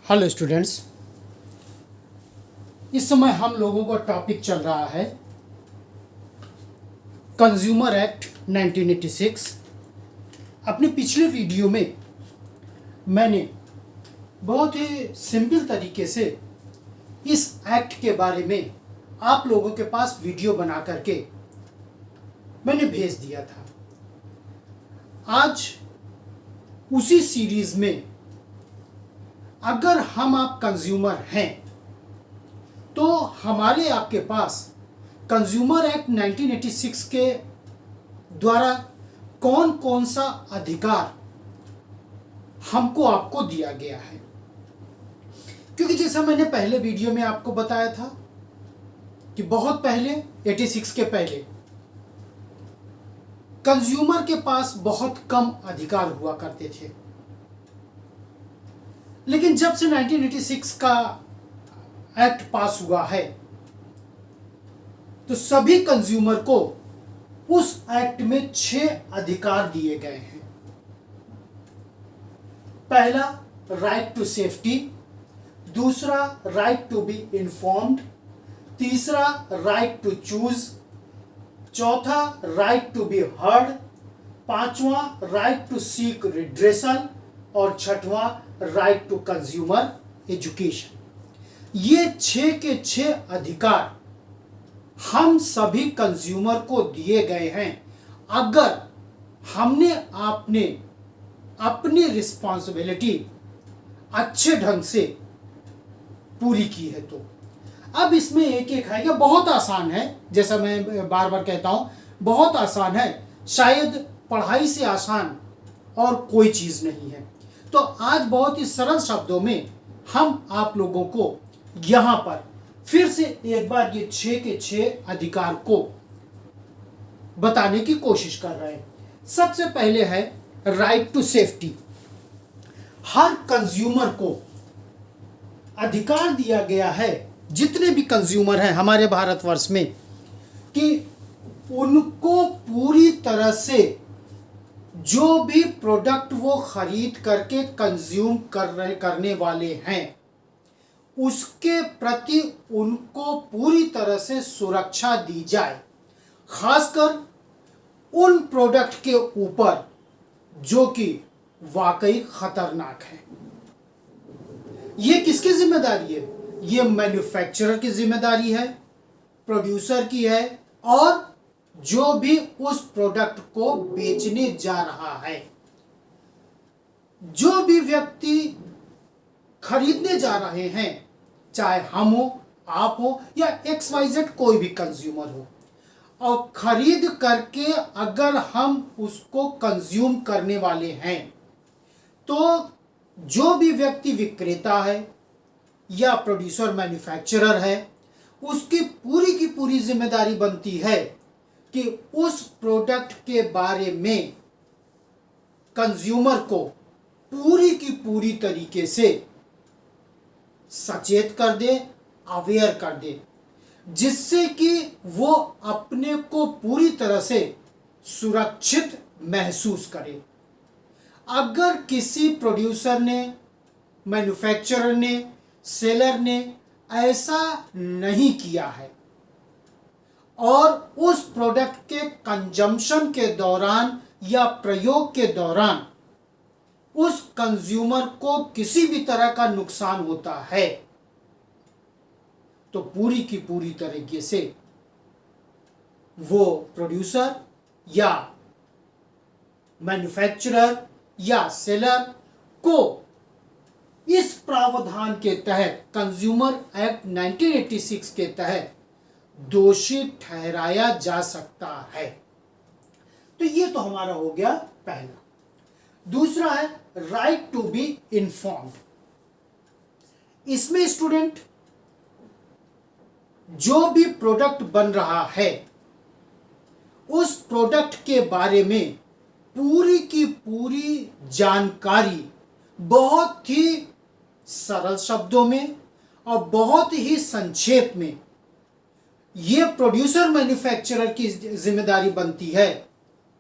Hello students, इस समय हम लोगों का टॉपिक चल रहा है कंज्यूमर एक्ट 1986। अपने पिछले वीडियो में मैंने बहुत ही सिंपल तरीके से इस एक्ट के बारे में आप लोगों के पास वीडियो बना करके मैंने भेज दिया था। आज उसी सीरीज में अगर हम आप कंज्यूमर हैं तो हमारे आपके पास कंज्यूमर एक्ट 1986 के द्वारा कौन कौन सा अधिकार हमको आपको दिया गया है। क्योंकि जैसा मैंने पहले वीडियो में आपको बताया था कि बहुत पहले 86 के पहले कंज्यूमर के पास बहुत कम अधिकार हुआ करते थे, लेकिन जब से 1986 का एक्ट पास हुआ है तो सभी कंज्यूमर को उस एक्ट में 6 अधिकार दिए गए हैं। पहला, राइट टू सेफ्टी। दूसरा, राइट टू बी इन्फॉर्म्ड। तीसरा, राइट टू चूज। चौथा, राइट टू बी हर्ड। पांचवा, राइट टू सीक रिड्रेसल। और छठवां, राइट टू कंज्यूमर एजुकेशन। ये 6 के 6 अधिकार हम सभी कंज्यूमर को दिए गए हैं अगर हमने आपने अपनी रिस्पॉन्सिबिलिटी अच्छे ढंग से पूरी की है। तो अब इसमें एक एक है, बहुत आसान है, जैसा मैं बार बार कहता हूं, बहुत आसान है। शायद पढ़ाई से आसान और कोई चीज नहीं है। तो आज बहुत ही सरल शब्दों में हम आप लोगों को यहां पर फिर से एक बार ये 6 के 6 अधिकार को बताने की कोशिश कर रहे हैं। सबसे पहले है राइट टू सेफ्टी। हर कंज्यूमर को अधिकार दिया गया है, जितने भी कंज्यूमर हैं हमारे भारतवर्ष में, कि उनको पूरी तरह से जो भी प्रोडक्ट वो खरीद करके कंज्यूम करने वाले हैं उसके प्रति उनको पूरी तरह से सुरक्षा दी जाए, खासकर उन प्रोडक्ट के ऊपर जो कि वाकई खतरनाक है। ये किसकी जिम्मेदारी है? ये मैन्युफैक्चरर की जिम्मेदारी है, प्रोड्यूसर की है, और जो भी उस प्रोडक्ट को बेचने जा रहा है। जो भी व्यक्ति खरीदने जा रहे हैं, चाहे हम हो, आप हो, या XYZ कोई भी कंज्यूमर हो, और खरीद करके अगर हम उसको कंज्यूम करने वाले हैं तो जो भी व्यक्ति विक्रेता है या प्रोड्यूसर मैन्युफैक्चरर है, उसकी पूरी की पूरी जिम्मेदारी बनती है कि उस प्रोडक्ट के बारे में कंज्यूमर को पूरी की पूरी तरीके से सचेत कर दे, अवेयर कर दे, जिससे कि वो अपने को पूरी तरह से सुरक्षित महसूस करे। अगर किसी प्रोड्यूसर ने, मैन्युफैक्चरर ने, सेलर ने ऐसा नहीं किया है और उस प्रोडक्ट के कंजम्पशन के दौरान या प्रयोग के दौरान उस कंज्यूमर को किसी भी तरह का नुकसान होता है, तो पूरी की पूरी तरीके से वो प्रोड्यूसर या मैन्युफैक्चरर या सेलर को इस प्रावधान के तहत, कंज्यूमर एक्ट 1986 के तहत दोषी ठहराया जा सकता है। तो ये तो हमारा हो गया पहला। दूसरा है राइट टू बी इन्फॉर्म्ड। इसमें स्टूडेंट, जो भी प्रोडक्ट बन रहा है उस प्रोडक्ट के बारे में पूरी की पूरी जानकारी बहुत ही सरल शब्दों में और बहुत ही संक्षेप में ये प्रोड्यूसर मैन्युफैक्चरर की जिम्मेदारी बनती है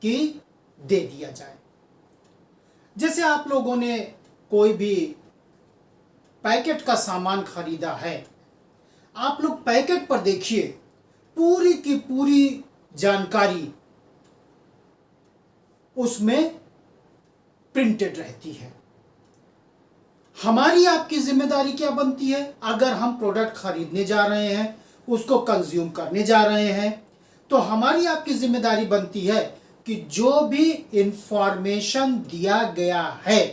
कि दे दिया जाए। जैसे आप लोगों ने कोई भी पैकेट का सामान खरीदा है, आप लोग पैकेट पर देखिए, पूरी की पूरी जानकारी उसमें प्रिंटेड रहती है। हमारी आपकी जिम्मेदारी क्या बनती है? अगर हम प्रोडक्ट खरीदने जा रहे हैं, उसको कंज्यूम करने जा रहे हैं, तो हमारी आपकी जिम्मेदारी बनती है कि जो भी इंफॉर्मेशन दिया गया है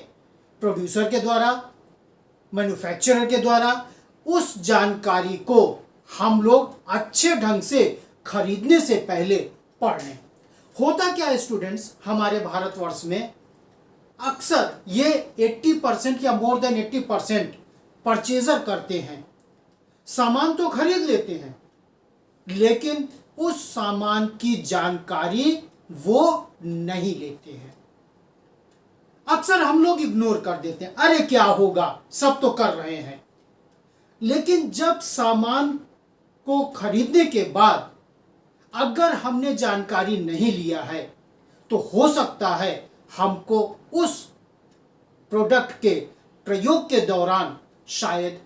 प्रोड्यूसर के द्वारा, मैन्युफैक्चरर के द्वारा, उस जानकारी को हम लोग अच्छे ढंग से खरीदने से पहले पढ़ लें। होता क्या है स्टूडेंट्स, हमारे भारतवर्ष में अक्सर ये 80% या मोर देन 80% परचेजर करते हैं, सामान तो खरीद लेते हैं, लेकिन उस सामान की जानकारी वो नहीं लेते हैं। अक्सर हम लोग इग्नोर कर देते हैं, अरे क्या होगा, सब तो कर रहे हैं। लेकिन जब सामान को खरीदने के बाद अगर हमने जानकारी नहीं लिया है, तो हो सकता है हमको उस प्रोडक्ट के प्रयोग के दौरान शायद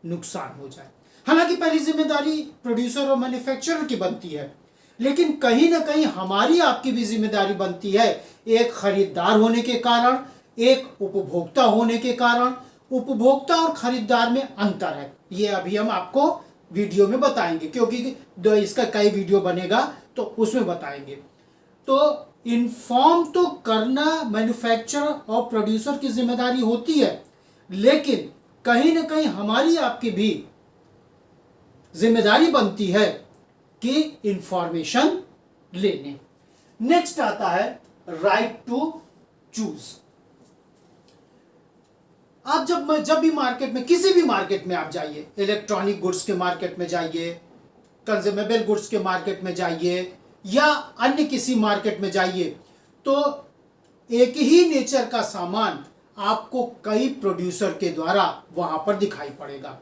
नुकसान हो जाए। हालांकि पहली जिम्मेदारी प्रोड्यूसर और मैन्युफैक्चरर की बनती है, लेकिन कहीं ना कहीं हमारी आपकी भी जिम्मेदारी बनती है, एक खरीदार होने के कारण, एक उपभोक्ता होने के कारण। उपभोक्ता और खरीदार में अंतर है, ये अभी हम आपको वीडियो में बताएंगे, क्योंकि इसका कई वीडियो बनेगा तो उसमें बताएंगे। तो इन्फॉर्म तो करना मैन्युफैक्चरर और प्रोड्यूसर की जिम्मेदारी होती है, लेकिन कहीं ना कहीं हमारी आपकी भी जिम्मेदारी बनती है कि इंफॉर्मेशन लेने। नेक्स्ट आता है राइट टू चूज। आप जब भी मार्केट में, किसी भी मार्केट में आप जाइए, इलेक्ट्रॉनिक गुड्स के मार्केट में जाइए, कंज्यूमेबल गुड्स के मार्केट में जाइए, या अन्य किसी मार्केट में जाइए, तो एक ही नेचर का सामान आपको कई प्रोड्यूसर के द्वारा वहां पर दिखाई पड़ेगा।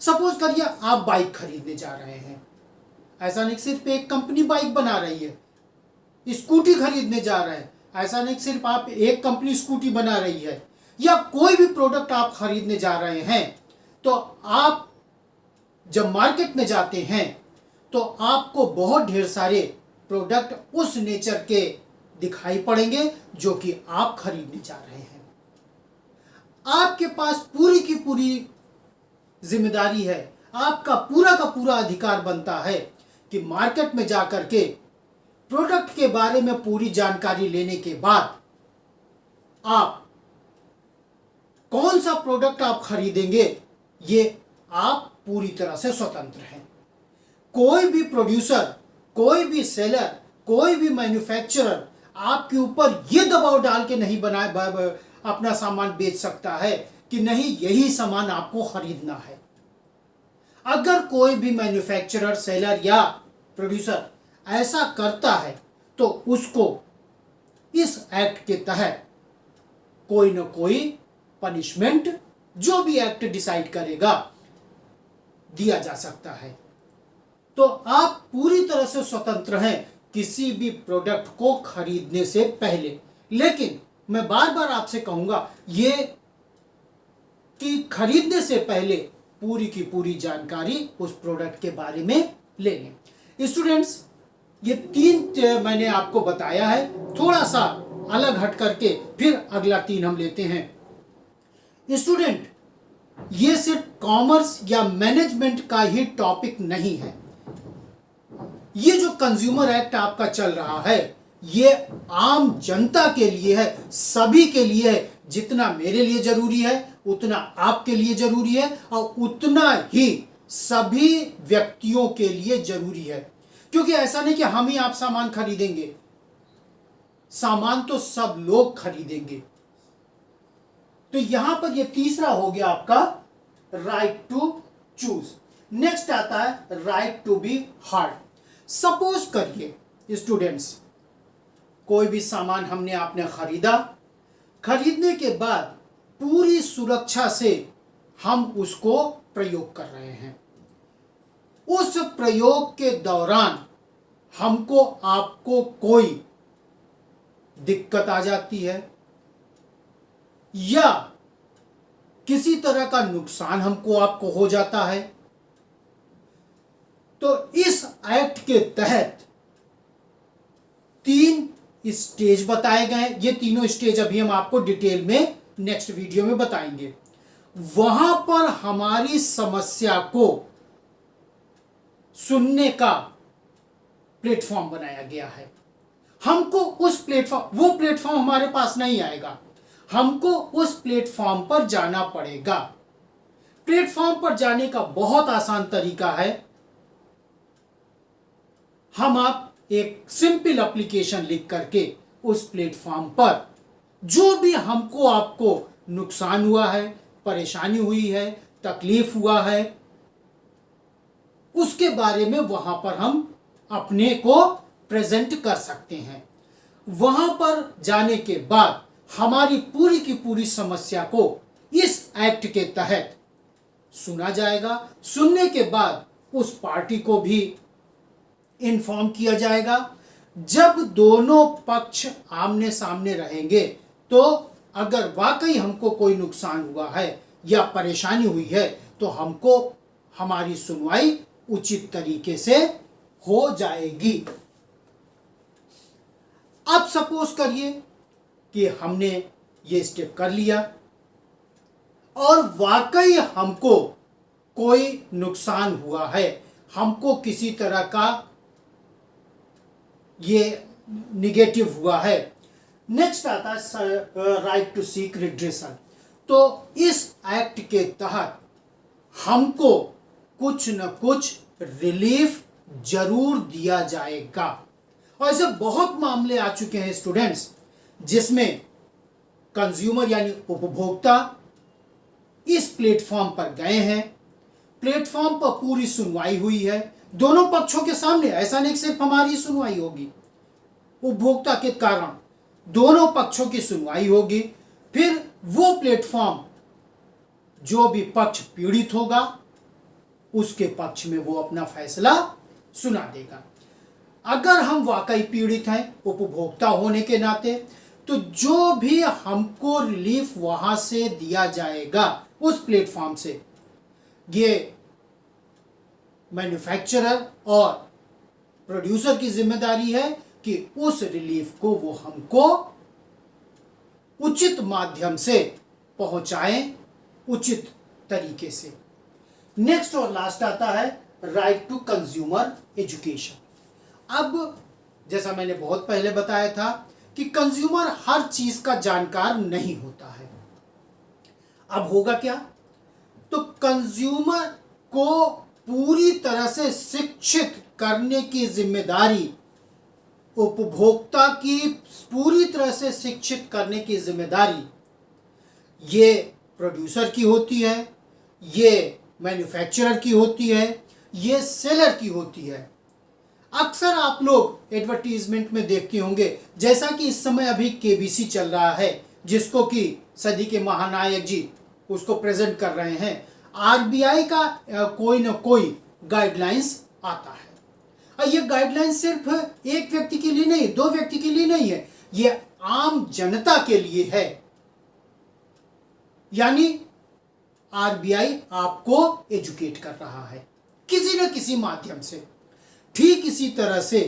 सपोज करिए आप बाइक खरीदने जा रहे हैं, ऐसा नहीं सिर्फ एक कंपनी बाइक बना रही है। स्कूटी खरीदने जा रहे हैं, ऐसा नहीं सिर्फ आप एक कंपनी स्कूटी बना रही है। या कोई भी प्रोडक्ट आप खरीदने जा रहे हैं, तो आप जब मार्केट में जाते हैं तो आपको बहुत ढेर सारे प्रोडक्ट उस नेचर के दिखाई पड़ेंगे जो कि आप खरीदने जा रहे हैं। आपके पास पूरी की पूरी जिम्मेदारी है, आपका पूरा का पूरा अधिकार बनता है कि मार्केट में जाकर के प्रोडक्ट के बारे में पूरी जानकारी लेने के बाद आप कौन सा प्रोडक्ट आप खरीदेंगे, ये आप पूरी तरह से स्वतंत्र हैं। कोई भी प्रोड्यूसर, कोई भी सेलर, कोई भी मैन्युफैक्चरर आपके ऊपर ये दबाव डाल के नहीं अपना सामान बेच सकता है कि नहीं यही सामान आपको खरीदना है। अगर कोई भी मैन्युफैक्चरर, सेलर या प्रोड्यूसर ऐसा करता है तो उसको इस एक्ट के तहत कोई ना कोई पनिशमेंट, जो भी एक्ट डिसाइड करेगा, दिया जा सकता है। तो आप पूरी तरह से स्वतंत्र हैं किसी भी प्रोडक्ट को खरीदने से पहले। लेकिन मैं बार बार आपसे कहूंगा ये कि खरीदने से पहले पूरी की पूरी जानकारी उस प्रोडक्ट के बारे में ले लें। स्टूडेंट्स, ये 3 मैंने आपको बताया है, थोड़ा सा अलग हट करके फिर अगला 3 हम लेते हैं। स्टूडेंट, ये सिर्फ कॉमर्स या मैनेजमेंट का ही टॉपिक नहीं है। ये जो कंज्यूमर एक्ट आपका चल रहा है, ये आम जनता के लिए है, सभी के लिए है। जितना मेरे लिए जरूरी है उतना आपके लिए जरूरी है, और उतना ही सभी व्यक्तियों के लिए जरूरी है। क्योंकि ऐसा नहीं कि हम ही आप सामान खरीदेंगे, सामान तो सब लोग खरीदेंगे। तो यहां पर ये तीसरा हो गया आपका राइट टू चूज। नेक्स्ट आता है right to be heard. Suppose करिए स्टूडेंट्स, कोई भी सामान हमने आपने खरीदा, खरीदने के बाद पूरी सुरक्षा से हम उसको प्रयोग कर रहे हैं। उस प्रयोग के दौरान हमको आपको कोई दिक्कत आ जाती है, या किसी तरह का नुकसान हमको आपको हो जाता है, तो इस एक्ट के तहत 3 स्टेज बताए गए। ये तीनों स्टेज अभी हम आपको डिटेल में नेक्स्ट वीडियो में बताएंगे। वहां पर हमारी समस्या को सुनने का प्लेटफॉर्म बनाया गया है। हमको उस प्लेटफॉर्म, वो प्लेटफॉर्म हमारे पास नहीं आएगा, हमको उस प्लेटफॉर्म पर जाना पड़ेगा। प्लेटफॉर्म पर जाने का बहुत आसान तरीका है, आप एक सिंपल एप्लीकेशन लिख करके उस प्लेटफॉर्म पर जो भी हमको आपको नुकसान हुआ है, परेशानी हुई है, तकलीफ हुआ है, उसके बारे में वहां पर हम अपने को प्रेजेंट कर सकते हैं। वहां पर जाने के बाद हमारी पूरी की पूरी समस्या को इस एक्ट के तहत सुना जाएगा। सुनने के बाद उस पार्टी को भी इन्फॉर्म किया जाएगा। जब दोनों पक्ष आमने सामने रहेंगे तो अगर वाकई हमको कोई नुकसान हुआ है या परेशानी हुई है तो हमको हमारी सुनवाई उचित तरीके से हो जाएगी। अब सपोज करिए कि हमने ये स्टेप कर लिया और वाकई हमको कोई नुकसान हुआ है, हमको किसी तरह का ये निगेटिव हुआ है। नेक्स्ट आता है राइट टू सीक रिड्रेसल। तो इस एक्ट के तहत हमको कुछ न कुछ रिलीफ जरूर दिया जाएगा। और ऐसे बहुत मामले आ चुके हैं स्टूडेंट्स, जिसमें कंज्यूमर यानी उपभोक्ता इस प्लेटफॉर्म पर गए हैं, प्लेटफॉर्म पर पूरी सुनवाई हुई है दोनों पक्षों के सामने। ऐसा नहीं सिर्फ हमारी सुनवाई होगी, उपभोक्ता के कारण दोनों पक्षों की सुनवाई होगी। फिर वो प्लेटफॉर्म जो भी पक्ष पीड़ित होगा उसके पक्ष में वो अपना फैसला सुना देगा। अगर हम वाकई पीड़ित हैं उपभोक्ता होने के नाते, तो जो भी हमको रिलीफ वहां से दिया जाएगा उस प्लेटफॉर्म से, ये मैन्युफैक्चरर और प्रोड्यूसर की जिम्मेदारी है कि उस रिलीफ को वो हमको उचित माध्यम से पहुंचाएं, उचित तरीके से। नेक्स्ट और लास्ट आता है राइट टू कंज्यूमर एजुकेशन। अब जैसा मैंने बहुत पहले बताया था कि कंज्यूमर हर चीज का जानकार नहीं होता है। अब होगा क्या, तो कंज्यूमर को पूरी तरह से शिक्षित करने की जिम्मेदारी, उपभोक्ता की पूरी तरह से शिक्षित करने की जिम्मेदारी ये प्रोड्यूसर की होती है, ये मैन्युफैक्चरर की होती है, ये सेलर की होती है। अक्सर आप लोग एडवर्टीजमेंट में देखते होंगे, जैसा कि इस समय अभी केबीसी चल रहा है, जिसको कि सदी के महानायक जी उसको प्रेजेंट कर रहे हैं। आरबीआई का कोई ना कोई गाइडलाइंस आता है, और ये गाइडलाइंस सिर्फ एक व्यक्ति के लिए नहीं, 2 व्यक्ति के लिए नहीं है, ये आम जनता के लिए है। यानी आरबीआई आपको एजुकेट कर रहा है किसी न किसी माध्यम से। ठीक इसी तरह से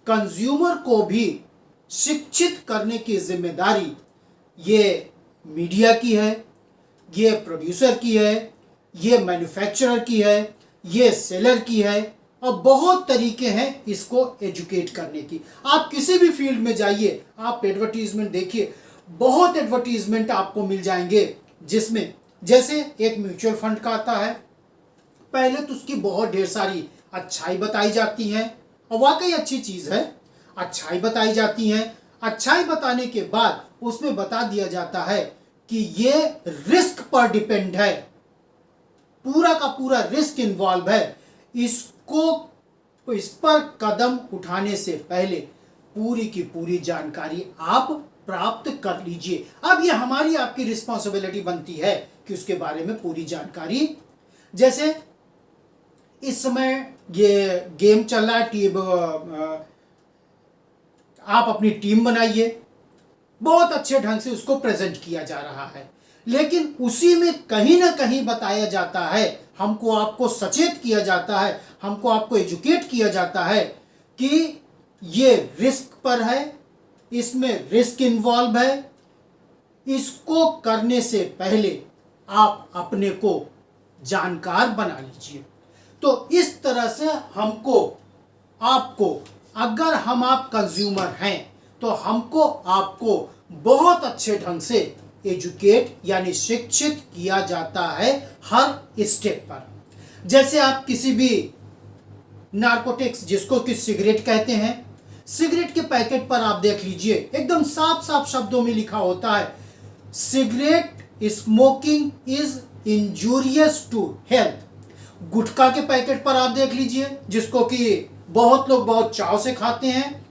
कंज्यूमर को भी शिक्षित करने की जिम्मेदारी ये मीडिया की है, ये प्रोड्यूसर की है, ये मैन्युफैक्चरर की है, ये सेलर की है, और बहुत तरीके हैं इसको एजुकेट करने की। आप किसी भी फील्ड में जाइए, आप एडवर्टीजमेंट देखिए, बहुत एडवर्टीजमेंट आपको मिल जाएंगे, जिसमें जैसे एक म्यूचुअल फंड का आता है, पहले तो उसकी बहुत ढेर सारी अच्छाई बताई जाती हैं, और वाकई अच्छी चीज़ है, अच्छाई बताई जाती हैं। अच्छाई बताने के बाद उसमें बता दिया जाता है कि ये रिस्क पर डिपेंड है, पूरा का पूरा रिस्क इन्वॉल्व है, इस पर कदम उठाने से पहले पूरी की पूरी जानकारी आप प्राप्त कर लीजिए। अब ये हमारी आपकी रिस्पॉन्सिबिलिटी बनती है कि उसके बारे में पूरी जानकारी, जैसे इस समय ये गेम चल रहा है, आप अपनी टीम बनाइए, बहुत अच्छे ढंग से उसको प्रेजेंट किया जा रहा है, लेकिन उसी में कहीं ना कहीं बताया जाता है, हमको आपको सचेत किया जाता है, हमको आपको एजुकेट किया जाता है कि ये रिस्क पर है, इसमें रिस्क इन्वॉल्व है, इसको करने से पहले आप अपने को जानकार बना लीजिए। तो इस तरह से हमको आपको, अगर हम आप कंज्यूमर हैं तो हमको आपको बहुत अच्छे ढंग से एजुकेट यानी शिक्षित किया जाता है हर स्टेप पर। जैसे आप किसी भी नारकोटिक्स, जिसको कि सिगरेट कहते हैं, सिगरेट के पैकेट पर आप देख लीजिए, एकदम साफ साफ शब्दों में लिखा होता है, cigarette smoking is injurious to health. Gutkha के पैकेट पर आप देख लीजिए, जिसको कि बहुत लोग बहुत चाव से खाते हैं,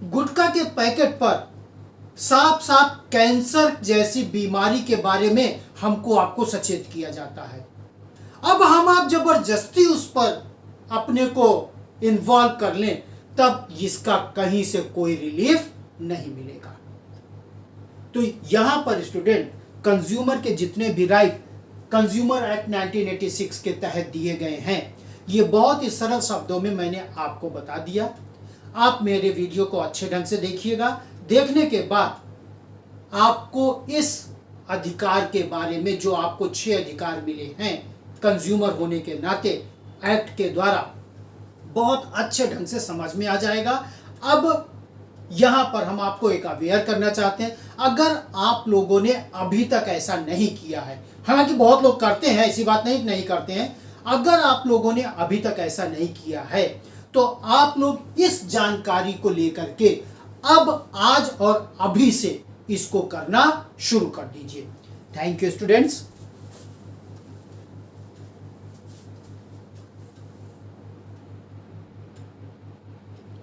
गुटखा के पैकेट पर साफ साफ कैंसर जैसी बीमारी के बारे में हमको आपको सचेत किया जाता है। अब हम आप जबरदस्ती उस पर अपने को इन्वॉल्व कर लें, तब इसका कहीं से कोई रिलीफ नहीं मिलेगा। तो यहां पर स्टूडेंट, कंज्यूमर के जितने भी राइट कंज्यूमर एक्ट 1986 के तहत दिए गए हैं, ये बहुत ही सरल शब्दों में मैंने आपको बता दिया। आप मेरे वीडियो को अच्छे ढंग से देखिएगा। देखने के बाद आपको इस अधिकार के बारे में, जो आपको 6 अधिकार मिले हैं कंज्यूमर होने के नाते एक्ट के द्वारा, बहुत अच्छे ढंग से समझ में आ जाएगा। अब यहां पर हम आपको एक अवेयर करना चाहते हैं, अगर आप लोगों ने अभी तक ऐसा नहीं किया है, हालांकि बहुत लोग करते हैं, ऐसी बात नहीं करते हैं, अगर आप लोगों ने अभी तक ऐसा नहीं किया है तो आप लोग इस जानकारी को लेकर के अब आज और अभी से इसको करना शुरू कर दीजिए। Thank you students.